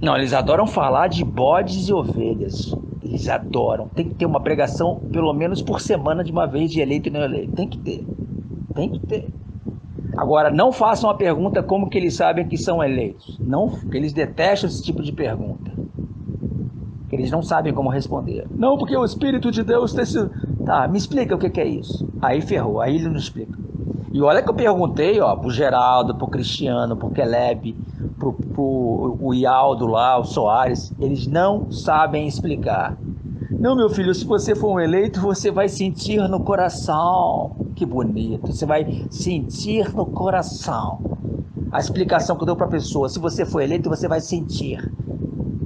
Não, eles adoram falar de bodes e ovelhas. Eles adoram. Tem que ter uma pregação, pelo menos por semana, de uma vez, de eleito e não eleito. Tem que ter. Tem que ter. Agora, não façam a pergunta como que eles sabem que são eleitos. Não, porque eles detestam esse tipo de pergunta. Porque eles não sabem como responder. Não, porque o Espírito de Deus tem sido... Tá, me explica o que é isso. Aí ferrou, aí ele não explica. E olha que eu perguntei, ó, pro Geraldo, pro Cristiano, pro Caleb, pro Ialdo lá, o Soares. Eles não sabem explicar. Não, meu filho, se você for um eleito, você vai sentir no coração. Que bonito, você vai sentir no coração. A explicação que eu dou para a pessoa, se você for eleito, você vai sentir.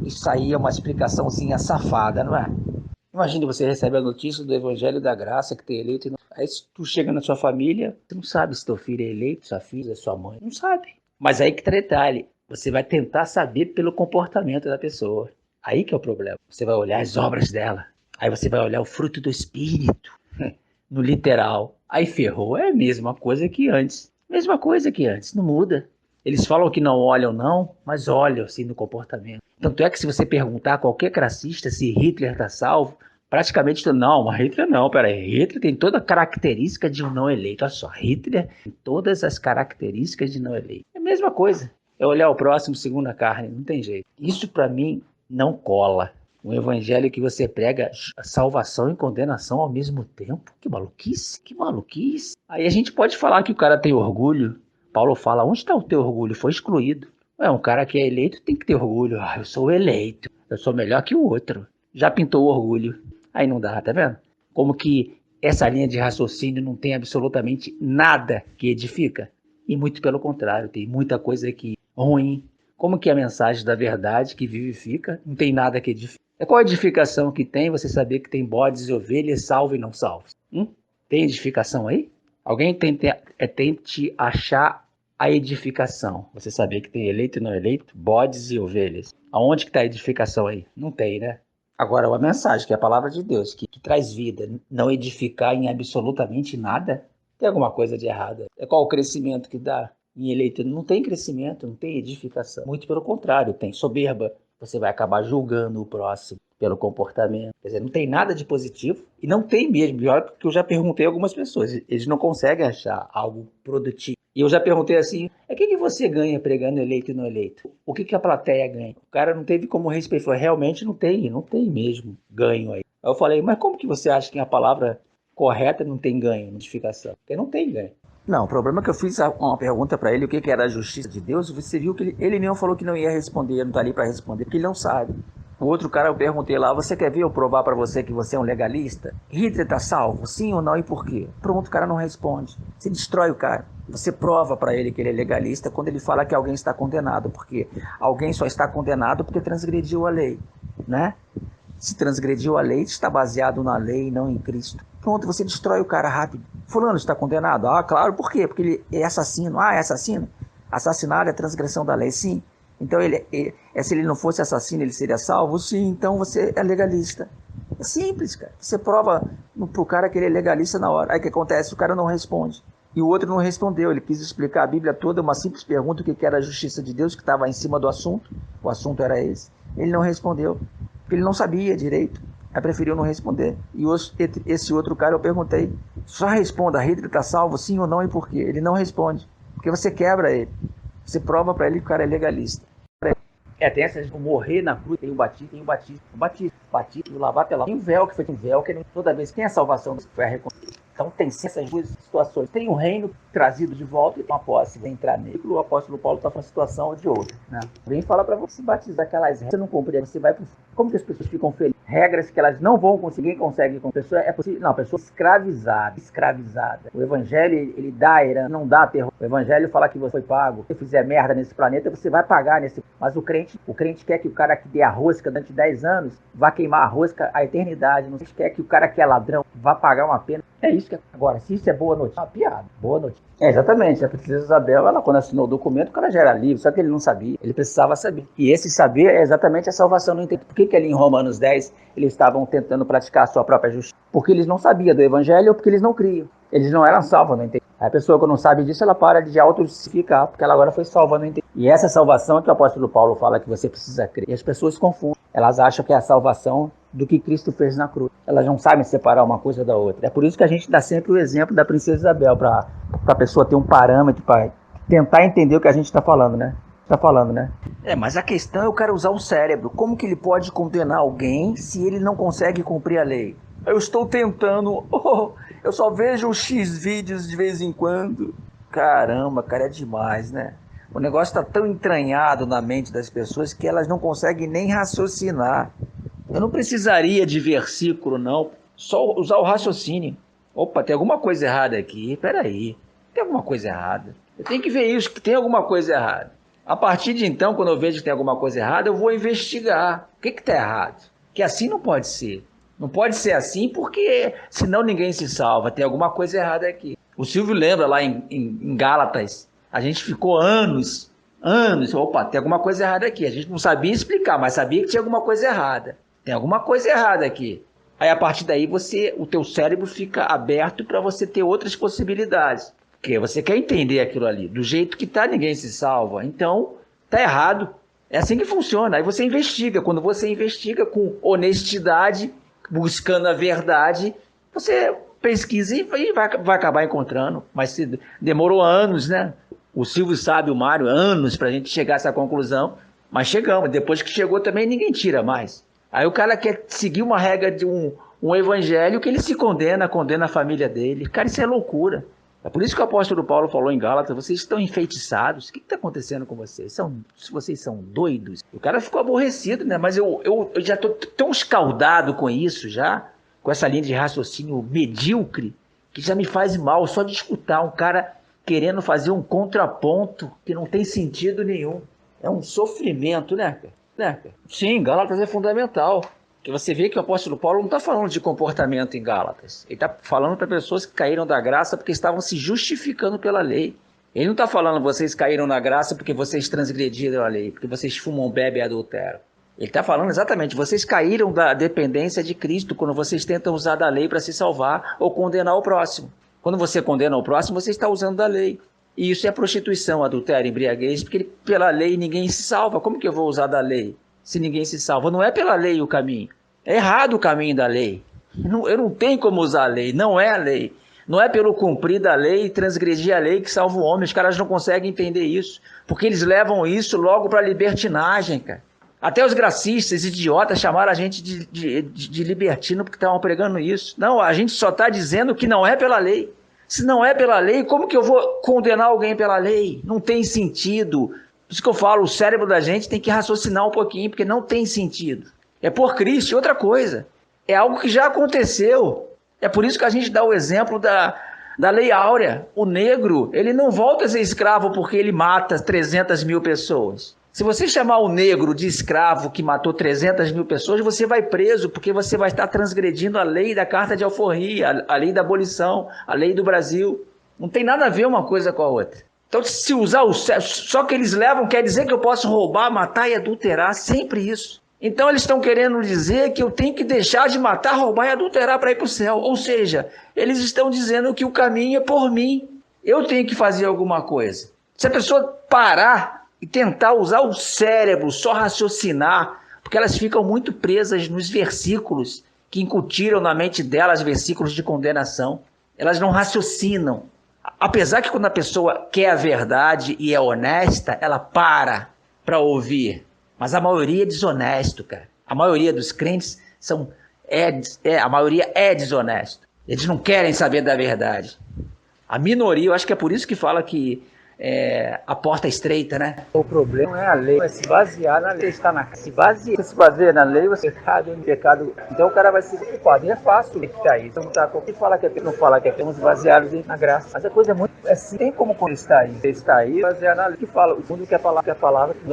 Isso aí é uma explicaçãozinha safada, não é? Imagine você recebe a notícia do Evangelho da Graça que tem eleito. Aí tu chega na sua família, você não sabe se teu filho é eleito, sua filha, sua mãe. Não sabe. Mas aí que tá detalhe, você vai tentar saber pelo comportamento da pessoa. Aí que é o problema. Você vai olhar as obras dela. Aí você vai olhar o fruto do Espírito. No literal. Aí ferrou. É a mesma coisa que antes. Mesma coisa que antes. Não muda. Eles falam que não olham não, mas olham assim no comportamento. Tanto é que se você perguntar a qualquer classista se Hitler está salvo, praticamente não, mas Hitler não, peraí. Hitler tem toda a característica de um não eleito. Olha só, Hitler tem todas as características de não eleito. É a mesma coisa. É olhar o próximo segundo a carne, não tem jeito. Isso para mim não cola. Um evangelho que você prega salvação e condenação ao mesmo tempo. Que maluquice, que maluquice. Aí a gente pode falar que o cara tem orgulho. Paulo fala, onde está o teu orgulho? Foi excluído. Um cara que é eleito tem que ter orgulho. Eu sou eleito, eu sou melhor que o outro. Já pintou o orgulho. Aí não dá, tá vendo? Como que essa linha de raciocínio não tem absolutamente nada que edifica. E muito pelo contrário, tem muita coisa que é ruim. Como que a mensagem da verdade que vivifica não tem nada que edifica. Qual a edificação que tem você saber que tem bodes e ovelhas salvos e não salvos? Tem edificação aí? Alguém tente achar a edificação. Você saber que tem eleito e não eleito, bodes e ovelhas. Aonde que está a edificação aí? Não tem, né? Agora, a mensagem, que é a palavra de Deus, que traz vida, não edificar em absolutamente nada, tem alguma coisa de errado. Qual o crescimento que dá em eleito? Não tem crescimento, não tem edificação. Muito pelo contrário, tem soberba. Você vai acabar julgando o próximo pelo comportamento. Quer dizer, não tem nada de positivo e não tem mesmo. Pior porque eu já perguntei a algumas pessoas. Eles não conseguem achar algo produtivo. E eu já perguntei assim, o que você ganha pregando eleito e não eleito? O que a plateia ganha? O cara não teve como responder. Realmente não tem mesmo ganho aí. Aí eu falei, mas como que você acha que a palavra correta não tem ganho, notificação? Porque não tem ganho. Não, o problema é que eu fiz uma pergunta para ele, o que era a justiça de Deus, você viu que ele mesmo falou que não ia responder, não tá ali para responder, porque ele não sabe. O outro cara, eu perguntei lá, você quer ver eu provar para você que você é um legalista? Hitler tá salvo, sim ou não e por quê? Pronto, o cara não responde. Você destrói o cara. Você prova para ele que ele é legalista quando ele fala que alguém está condenado, porque alguém só está condenado porque transgrediu a lei, né? Se transgrediu a lei, está baseado na lei e não em Cristo. Pronto, você destrói o cara rápido. Fulano está condenado? Ah, claro, por quê? Porque ele é assassino. Ah, é assassino? Assassinar é transgressão da lei, sim. Então, se ele não fosse assassino, ele seria salvo? Sim, então você é legalista. É simples, cara. Você prova pro cara que ele é legalista na hora. Aí o que acontece? O cara não responde. E o outro não respondeu. Ele quis explicar a Bíblia toda, uma simples pergunta, o que era a justiça de Deus, que estava em cima do assunto. O assunto era esse. Ele não respondeu. Porque ele não sabia direito. Aí preferiu não responder. E esse outro cara eu perguntei, só responda, Hitler está salvo, sim ou não e por quê? Ele não responde. Porque você quebra ele. Você prova para ele que o cara é legalista. Tem essa de morrer na cruz, tem o batismo, o lavar pela... Tem o véu, que foi um véu, que toda vez que tem a salvação, foi a reconciliação. Então tem essas duas situações. Tem um reino trazido de volta e uma posse vai entrar nele. O apóstolo Paulo está com uma situação ou de outra. Né? Alguém fala para você batizar aquelas regras, você não cumprir, você vai pro... Como que as pessoas ficam felizes? Regras que elas não vão conseguir, conseguem com a pessoa, é possível. Não, a pessoa escravizada. O evangelho, ele dá herança, não dá terror. O evangelho fala que você foi pago. Se você fizer merda nesse planeta, você vai pagar nesse... Mas o crente quer que o cara que dê a rosca durante 10 anos vá queimar a rosca a eternidade. Não quer que o cara que é ladrão vá pagar uma pena. É isso que é. Agora, se isso é boa notícia, é uma piada. Boa notícia. Exatamente. A princesa Isabel, ela, quando assinou o documento, o cara já era livre, só que ele não sabia. Ele precisava saber. E esse saber é exatamente a salvação no entendimento. Por que ali em Romanos 10 eles estavam tentando praticar a sua própria justiça? Porque eles não sabiam do evangelho ou porque eles não criam. Eles não eram salvos no entendimento. Aí a pessoa que não sabe disso, ela para de auto-justificar, porque ela agora foi salva no entendimento. E essa salvação que o apóstolo Paulo fala que você precisa crer. E as pessoas confundem. Elas acham que é a salvação do que Cristo fez na cruz. Elas não sabem separar uma coisa da outra. É por isso que a gente dá sempre o exemplo da princesa Isabel, para a pessoa ter um parâmetro, para tentar entender o que a gente está falando, né? Mas a questão é o cara usar o cérebro. Como que ele pode condenar alguém se ele não consegue cumprir a lei? Eu estou tentando, eu só vejo X vídeos de vez em quando. Caramba, cara, é demais, né? O negócio está tão entranhado na mente das pessoas que elas não conseguem nem raciocinar. Eu não precisaria de versículo, não. Só usar o raciocínio. Opa, tem alguma coisa errada aqui. Peraí, tem alguma coisa errada. Eu tenho que ver isso, que tem alguma coisa errada. A partir de então, quando eu vejo que tem alguma coisa errada, eu vou investigar. O que está errado? Que assim não pode ser. Não pode ser assim porque senão ninguém se salva. Tem alguma coisa errada aqui. O Silvio lembra lá em Gálatas. A gente ficou anos. Opa, tem alguma coisa errada aqui. A gente não sabia explicar, mas sabia que tinha alguma coisa errada. Tem alguma coisa errada aqui. Aí a partir daí o teu cérebro fica aberto para você ter outras possibilidades. Porque você quer entender aquilo ali. Do jeito que tá, ninguém se salva. Então, tá errado. É assim que funciona. Aí você investiga. Quando você investiga com honestidade, buscando a verdade, você pesquisa e vai acabar encontrando. Mas demorou anos, né? O Silvio sabe, o Mário, anos para a gente chegar a essa conclusão. Mas chegamos. Depois que chegou também, ninguém tira mais. Aí o cara quer seguir uma regra de um evangelho que ele se condena a família dele. Cara, isso é loucura. É por isso que o apóstolo Paulo falou em Gálatas, vocês estão enfeitiçados. O que está acontecendo com vocês? Vocês são doidos? O cara ficou aborrecido, né? Mas eu já estou tão escaldado com isso já, com essa linha de raciocínio medíocre, que já me faz mal só de escutar um cara querendo fazer um contraponto que não tem sentido nenhum. É um sofrimento, né, cara? Sim, Gálatas é fundamental. Porque você vê que o apóstolo Paulo não está falando de comportamento em Gálatas. Ele está falando para pessoas que caíram da graça porque estavam se justificando pela lei. Ele não está falando vocês caíram na graça porque vocês transgrediram a lei, porque vocês fumam, bebem e adulteram. Ele está falando exatamente, vocês caíram da dependência de Cristo quando vocês tentam usar da lei para se salvar ou condenar o próximo. Quando você condena o próximo, você está usando da lei. E isso é prostituição, adultério, embriaguez, porque pela lei ninguém se salva. Como que eu vou usar da lei se ninguém se salva? Não é pela lei o caminho. É errado o caminho da lei. Eu não tenho como usar a lei, não é a lei. Não é pelo cumprir da lei e transgredir a lei que salva o homem. Os caras não conseguem entender isso, porque eles levam isso logo para a libertinagem, cara. Até os gracistas, idiotas, chamaram a gente de libertino porque estavam pregando isso. Não, a gente só está dizendo que não é pela lei. Se não é pela lei, como que eu vou condenar alguém pela lei? Não tem sentido. Por isso que eu falo, o cérebro da gente tem que raciocinar um pouquinho, porque não tem sentido. É por Cristo, outra coisa. É algo que já aconteceu. É por isso que a gente dá o exemplo da Lei Áurea. O negro, ele não volta a ser escravo porque ele mata 300 mil pessoas. Se você chamar o negro de escravo que matou 300 mil pessoas, você vai preso porque você vai estar transgredindo a lei da Carta de Alforria, a lei da abolição, a lei do Brasil. Não tem nada a ver uma coisa com a outra. Então, se usar o só que eles levam, quer dizer que eu posso roubar, matar e adulterar, sempre isso. Então eles estão querendo dizer que eu tenho que deixar de matar, roubar e adulterar para ir para o céu. Ou seja, eles estão dizendo que o caminho é por mim. Eu tenho que fazer alguma coisa. Se a pessoa parar e tentar usar o cérebro, só raciocinar, porque elas ficam muito presas nos versículos que incutiram na mente delas versículos de condenação. Elas não raciocinam. Apesar que quando a pessoa quer a verdade e é honesta, ela para ouvir. Mas a maioria é desonesto, cara. A maioria dos crentes a maioria é desonesto. Eles não querem saber da verdade. A minoria, eu acho que é por isso que fala que a porta é estreita, né? O problema não é a lei, é se basear na lei. Se baseia na lei, você está em pecado. Então o cara vai se culpado. E é fácil que está aí. Então não fala que não fala que estamos baseados na graça. Mas a coisa é muito assim. Tem como está aí. Você está aí, basear na lei. Que fala, o mundo que a palavra,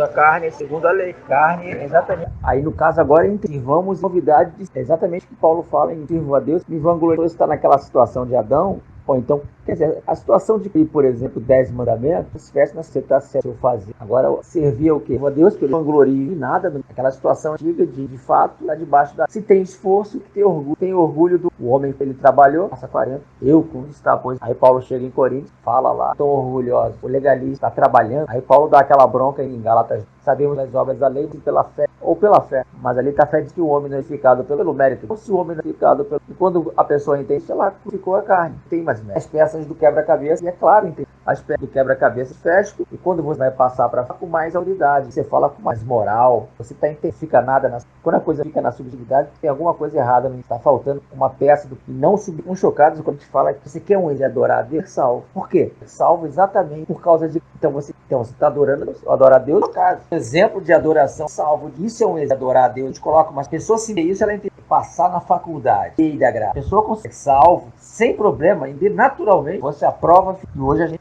a carne, segundo a lei. Carne, exatamente. Aí no caso agora, vamos novidade de exatamente o que Paulo fala em sirvo a Deus. Me vangloriou está naquela situação de Adão. Ou então Quer dizer, a situação de, por exemplo, 10 mandamentos, se tivesse na você está certo eu fazer. Agora, servia o quê? A Deus que ele não glorie em nada, aquela situação antiga de fato, lá debaixo da... Se tem esforço, que tem orgulho do homem que ele trabalhou, passa 40, eu conquistar, pois. Aí Paulo chega em Coríntios, fala lá, tão orgulhoso, o legalista está trabalhando, aí Paulo dá aquela bronca em Gálatas, sabemos as obras da lei pela fé, ou pela fé, mas ali está a fé de que o homem não é edificado pelo mérito, ou se o homem não é edificado pelo... E quando a pessoa entende, sei lá, ficou a carne, tem mais mérito. As peças do quebra-cabeça, e é claro, entende? As peças do quebra-cabeça fecham, e quando você vai passar para com mais autoridade, você fala com mais moral, você tá intensifica nada. Quando a coisa fica na subjetividade, tem alguma coisa errada, não está faltando uma peça do que não subir. Um chocados quando te fala que você quer um de adorar a Deus, salvo. Por quê? Salvo exatamente por causa de... Então você está adorando, adorar a Deus, no caso. Exemplo de adoração, salvo. Isso é um de adorar a Deus. A gente coloca umas pessoas, se vê isso, ela tem que passar na faculdade. E da graça. A pessoa consegue salvo, sem problema, naturalmente, você aprova. E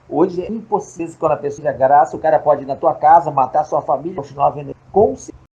hoje é impossível quando a pessoa é graça, o cara pode ir na tua casa, matar sua família, continuar vendendo.